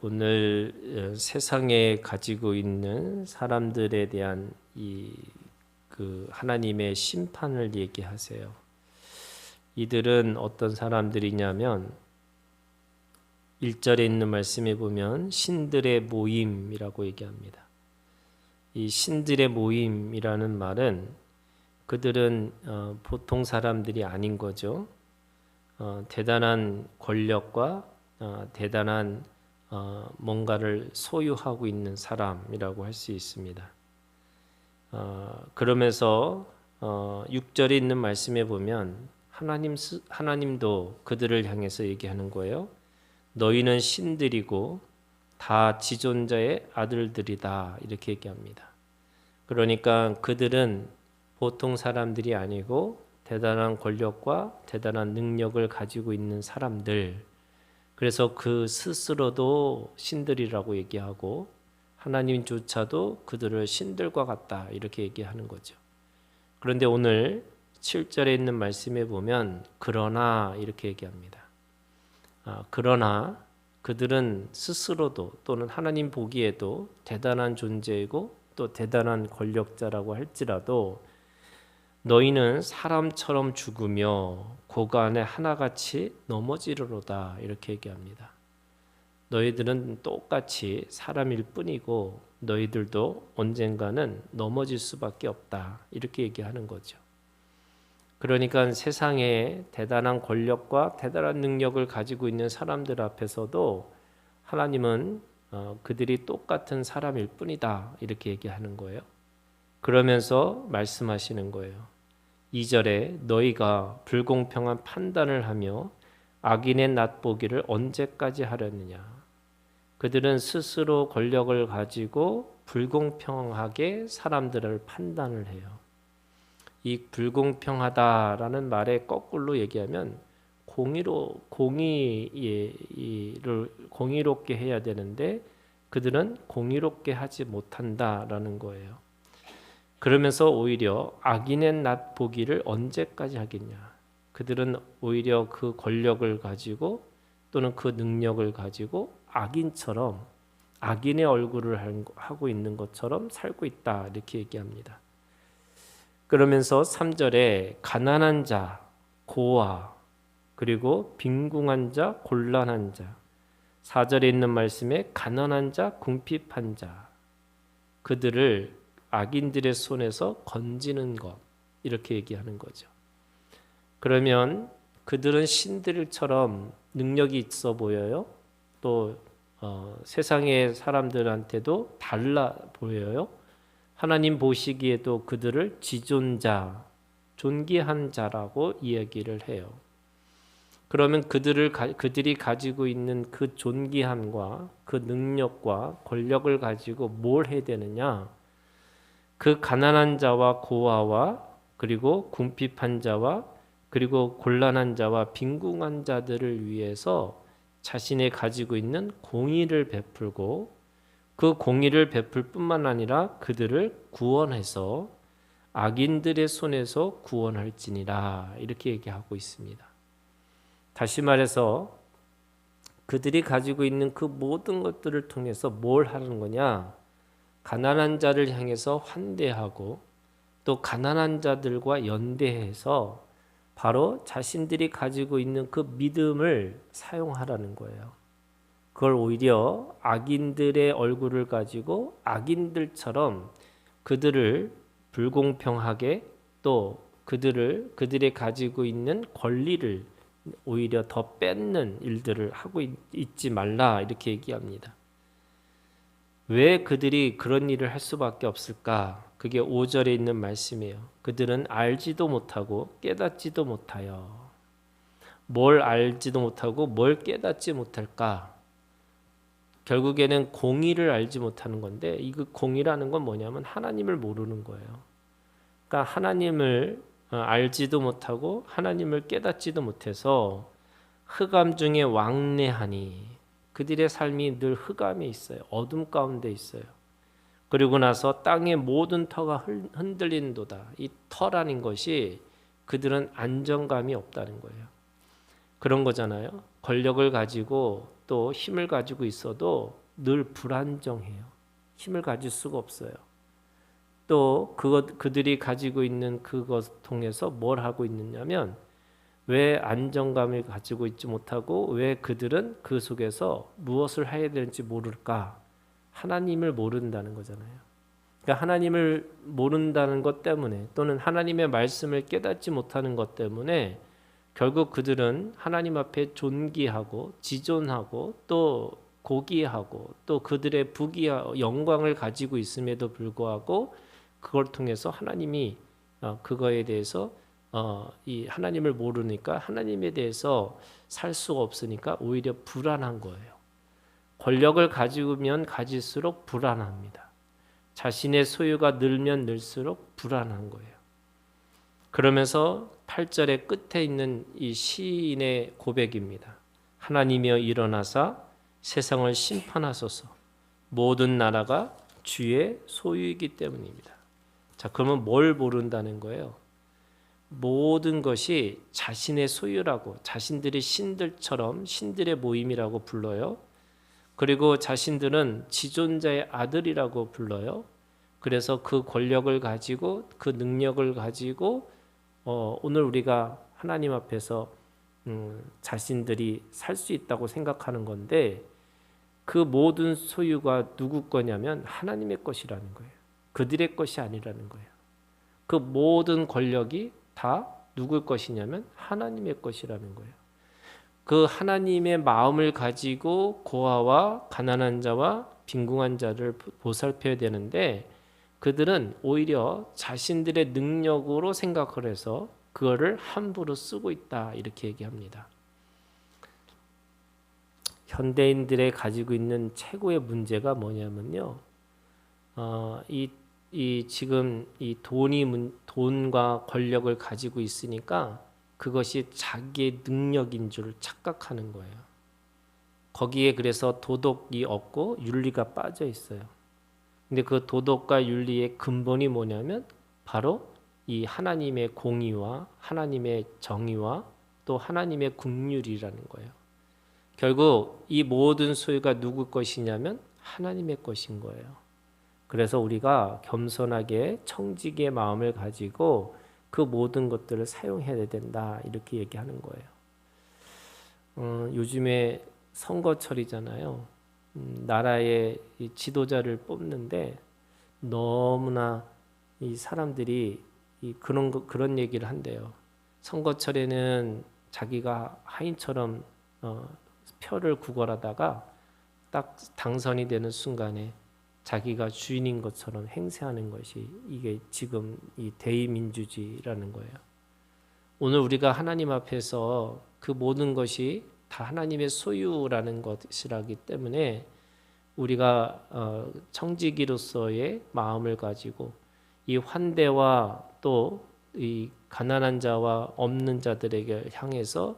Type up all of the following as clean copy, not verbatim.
오늘 세상에 가지고 있는 사람들에 대한 하나님의 심판을 얘기하세요. 이들은 어떤 사람들이냐면 1절에 있는 말씀에 보면 신들의 모임이라고 얘기합니다. 이 신들의 모임이라는 말은 그들은 보통 사람들이 아닌 거죠. 대단한 권력과 대단한 뭔가를 소유하고 있는 사람이라고 할 수 있습니다. 그러면서 6절에 있는 말씀에 보면 하나님도 그들을 향해서 얘기하는 거예요. 너희는 신들이고 다 지존자의 아들들이다, 이렇게 얘기합니다. 그러니까 그들은 보통 사람들이 아니고 대단한 권력과 대단한 능력을 가지고 있는 사람들, 그래서 그 스스로도 신들이라고 얘기하고 하나님조차도 그들을 신들과 같다, 이렇게 얘기하는 거죠. 그런데 오늘 7절에 있는 말씀에 보면 그러나 이렇게 얘기합니다. 그러나 그들은 스스로도 또는 하나님 보기에도 대단한 존재이고 또 대단한 권력자라고 할지라도 너희는 사람처럼 죽으며 고간에 하나같이 넘어지리로다, 이렇게 얘기합니다. 너희들은 똑같이 사람일 뿐이고 너희들도 언젠가는 넘어질 수밖에 없다, 이렇게 얘기하는 거죠. 그러니까 세상에 대단한 권력과 대단한 능력을 가지고 있는 사람들 앞에서도 하나님은 그들이 똑같은 사람일 뿐이다, 이렇게 얘기하는 거예요. 그러면서 말씀하시는 거예요. 2절에 너희가 불공평한 판단을 하며 악인의 낫보기를 언제까지 하려느냐. 그들은 스스로 권력을 가지고 불공평하게 사람들을 판단을 해요. 이 불공평하다라는 말에 거꾸로 얘기하면 공의롭게 해야 되는데 그들은 공의롭게 하지 못한다라는 거예요. 그러면서 오히려 악인의 낫보기를 언제까지 하겠냐. 그들은 오히려 그 권력을 가지고 또는 그 능력을 가지고 악인처럼 악인의 얼굴을 하고 있는 것처럼 살고 있다, 이렇게 얘기합니다. 그러면서 3절에 가난한 자, 고아, 그리고 빈궁한 자, 곤란한 자, 4절에 있는 말씀에 가난한 자, 궁핍한 자, 그들을 악인들의 손에서 건지는 것, 이렇게 얘기하는 거죠. 그러면 그들은 신들처럼 능력이 있어 보여요. 또 세상의 사람들한테도 달라 보여요. 하나님 보시기에도 그들을 지존자, 존귀한 자라고 이야기를 해요. 그러면 그들이 가지고 있는 그 존귀함과 그 능력과 권력을 가지고 뭘 해야 되느냐? 그 가난한 자와 고아와 그리고 궁핍한 자와 그리고 곤란한 자와 빈궁한 자들을 위해서 자신이 가지고 있는 공의를 베풀고 그 공의를 베풀 뿐만 아니라 그들을 구원해서 악인들의 손에서 구원할지니라, 이렇게 얘기하고 있습니다. 다시 말해서 그들이 가지고 있는 그 모든 것들을 통해서 뭘 하는 거냐? 가난한 자를 향해서 환대하고 또 가난한 자들과 연대해서 바로 자신들이 가지고 있는 그 믿음을 사용하라는 거예요. 그걸 오히려 악인들의 얼굴을 가지고 악인들처럼 그들을 불공평하게 또 그들이 가지고 있는 권리를 오히려 더 뺏는 일들을 하고 있지 말라, 이렇게 얘기합니다. 왜 그들이 그런 일을 할 수밖에 없을까? 그게 5절에 있는 말씀이에요. 그들은 알지도 못하고 깨닫지도 못하여. 뭘 알지도 못하고 뭘 깨닫지 못할까? 결국에는 공의를 알지 못하는 건데 이 공의라는 건 뭐냐면 하나님을 모르는 거예요. 그러니까 하나님을 알지도 못하고 하나님을 깨닫지도 못해서 흑암 중에 왕래하니, 그들의 삶이 늘 흑암에 있어요. 어둠 가운데 있어요. 그리고 나서 땅의 모든 터가 흔들린도다. 이 터라는 것이 그들은 안정감이 없다는 거예요. 그런 거잖아요. 권력을 가지고 또 힘을 가지고 있어도 늘 불안정해요. 힘을 가질 수가 없어요. 또 그들이 가지고 있는 그것 통해서 뭘 하고 있느냐면 왜 안정감을 가지고 있지 못하고 왜 그들은 그 속에서 무엇을 해야 되는지 모를까? 하나님을 모른다는 거잖아요. 그러니까 하나님을 모른다는 것 때문에 또는 하나님의 말씀을 깨닫지 못하는 것 때문에 결국 그들은 하나님 앞에 존귀하고 지존하고 또 고귀하고 또 그들의 부귀와 영광을 가지고 있음에도 불구하고 그걸 통해서 하나님이 그거에 대해서 이 하나님을 모르니까 하나님에 대해서 살 수가 없으니까 오히려 불안한 거예요. 권력을 가지면 가질수록 불안합니다. 자신의 소유가 늘면 늘수록 불안한 거예요. 그러면서 8절의 끝에 있는 이 시인의 고백입니다. 하나님이여 일어나사 세상을 심판하소서. 모든 나라가 주의 소유이기 때문입니다. 자, 그러면 뭘 모른다는 거예요? 모든 것이 자신의 소유라고, 자신들이 신들처럼 신들의 모임이라고 불러요. 그리고 자신들은 지존자의 아들이라고 불러요. 그래서 그 권력을 가지고 그 능력을 가지고 오늘 우리가 하나님 앞에서 자신들이 살 수 있다고 생각하는 건데 그 모든 소유가 누구 거냐면 하나님의 것이라는 거예요. 그들의 것이 아니라는 거예요. 그 모든 권력이 다 누구 것이냐면 하나님의 것이라는 거예요. 그 하나님의 마음을 가지고 고아와 가난한 자와 빈궁한 자를 보살펴야 되는데 그들은 오히려 자신들의 능력으로 생각을 해서 그거를 함부로 쓰고 있다 이렇게 얘기합니다. 현대인들의 가지고 있는 최고의 문제가 뭐냐면요, 지금 이 돈과 권력을 가지고 있으니까 그것이 자기의 능력인 줄 착각하는 거예요. 거기에 그래서 도덕이 없고 윤리가 빠져 있어요. 근데 그 도덕과 윤리의 근본이 뭐냐면 바로 이 하나님의 공의와 하나님의 정의와 또 하나님의 긍휼이라는 거예요. 결국 이 모든 소유가 누구 것이냐면 하나님의 것인 거예요. 그래서 우리가 겸손하게 청지기의 마음을 가지고 그 모든 것들을 사용해야 된다 이렇게 얘기하는 거예요. 요즘에 선거철이잖아요. 나라의 이 지도자를 뽑는데 너무나 이 사람들이 그런 얘기를 한대요. 선거철에는 자기가 하인처럼 표를 구걸하다가 딱 당선이 되는 순간에 자기가 주인인 것처럼 행세하는 것이 이게 지금 이 대의민주주의라는 거예요. 오늘 우리가 하나님 앞에서 그 모든 것이 다 하나님의 소유라는 것이라기 때문에 우리가 청지기로서의 마음을 가지고 이 환대와 또 이 가난한 자와 없는 자들에게 향해서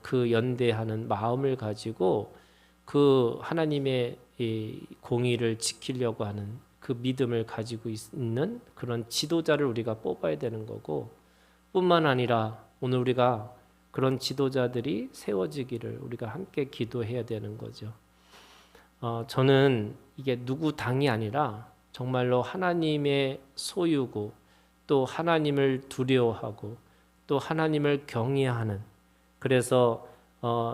그 연대하는 마음을 가지고 그 하나님의 이 공의를 지키려고 하는 그 믿음을 가지고 있는 그런 지도자를 우리가 뽑아야 되는 거고, 뿐만 아니라 오늘 우리가 그런 지도자들이 세워지기를 우리가 함께 기도해야 되는 거죠. 저는 이게 누구 당이 아니라 정말로 하나님의 소유고 또 하나님을 두려워하고 또 하나님을 경외하는, 그래서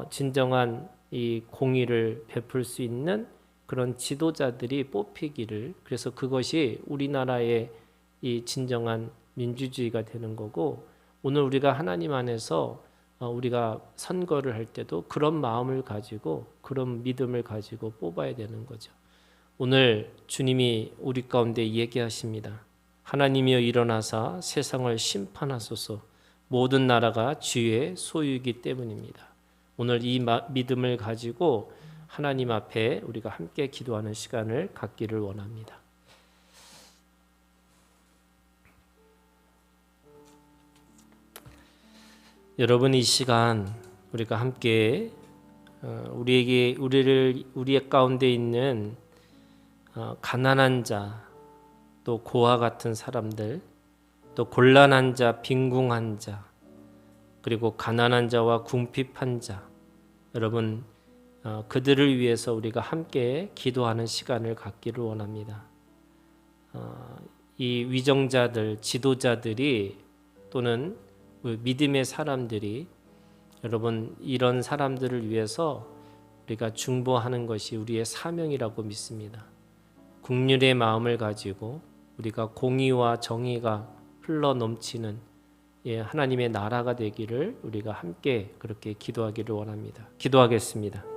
진정한 이 공의를 베풀 수 있는 그런 지도자들이 뽑히기를, 그래서 그것이 우리나라의 이 진정한 민주주의가 되는 거고, 오늘 우리가 하나님 안에서 우리가 선거를 할 때도 그런 마음을 가지고 그런 믿음을 가지고 뽑아야 되는 거죠. 오늘 주님이 우리 가운데 얘기하십니다. 하나님이여 일어나사 세상을 심판하소서. 모든 나라가 주의 소유이기 때문입니다. 오늘 이 믿음을 가지고 하나님 앞에 우리가 함께 기도하는 시간을 갖기를 원합니다. 여러분, 이 시간 우리가 함께 우리의 가운데 있는 가난한 자, 또 고아 같은 사람들, 또 곤란한 자, 빈궁한 자, 그리고 가난한 자와 궁핍한 자, 여러분 그들을 위해서 우리가 함께 기도하는 시간을 갖기를 원합니다. 이 위정자들, 지도자들이 또는 믿음의 사람들이 여러분 이런 사람들을 위해서 우리가 중보하는 것이 우리의 사명이라고 믿습니다. 국률의 마음을 가지고 우리가 공의와 정의가 흘러 넘치는 하나님의 나라가 되기를 우리가 함께 그렇게 기도하기를 원합니다. 기도하겠습니다.